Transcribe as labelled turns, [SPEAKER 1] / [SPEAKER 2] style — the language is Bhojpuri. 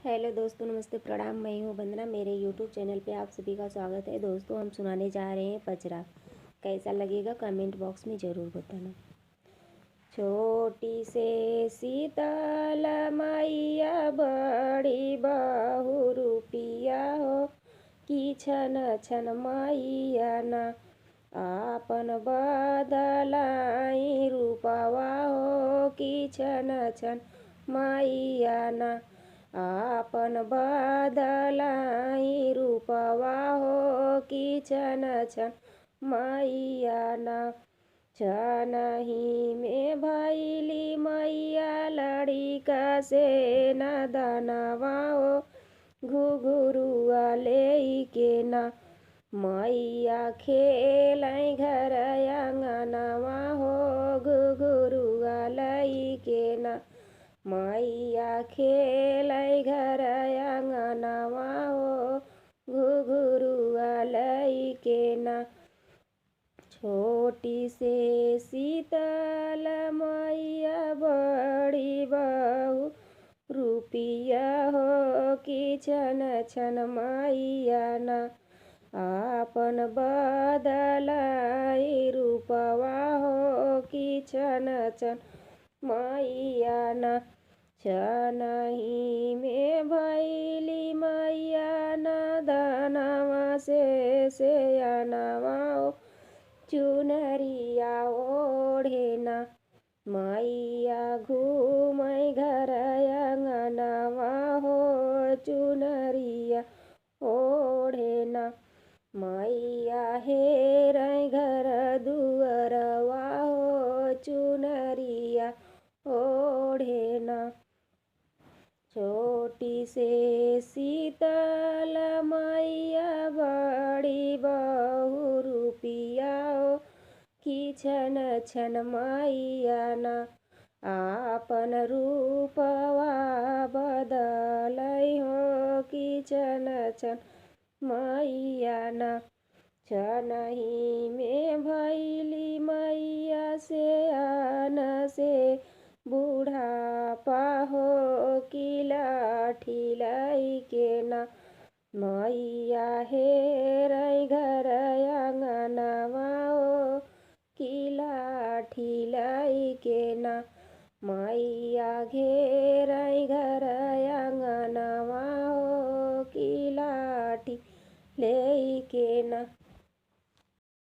[SPEAKER 1] हेलो दोस्तों, नमस्ते, प्रणाम। मैं हूँ वंदना। मेरे यूट्यूब चैनल पे आप सभी का स्वागत है। दोस्तों, हम सुनाने जा रहे हैं पचरा। कैसा लगेगा कमेंट बॉक्स में ज़रूर बताना। छोटी से शीतल मैया बड़ी बहुरूपिया हो, कि छन छन मैया ना आपन बदलाई रूपवा हो, कि छन छन मैया ना आपन बदलाई रूपवा हो, कि छन छन मैया ना छनही में भैली मैया लड़िका से न दानवा हो, घुघुरुआ ले के ना मैया खेलै घर आंगनवा हो, घुघुरुआ लै के ना मैया खेलै घर आंगनवा हो, घुघुरुआ लै के ना। छोटी से शीतल मैया बड़ी बहुरूपिया हो, कि छन छन मैया ना आपन बदलाई रूपवा हो, कि छन छन मैया ना छनही में भैली मैया न दानवा से आनवा हो, चुनरिया ओढ़े ना मैया घूमै घर आंगनवा हो, चुनरिया ओढ़े ना मैया हेरै घर दुअरवा हो, चुनरिया ओढ़े ना। छोटी से शीतल मैया बड़ी बहुरूपिया हो, कि छन छन मैया ना आपन रूपवा बदलै हो, कि छन छन मैया ना छनही में भैली मैया से आन से बुढ़ापा हो, कि लाठी लै के ना मैया हेरै घर आंगनवा हो, कि लाठी लै के ना मैया घेरै घर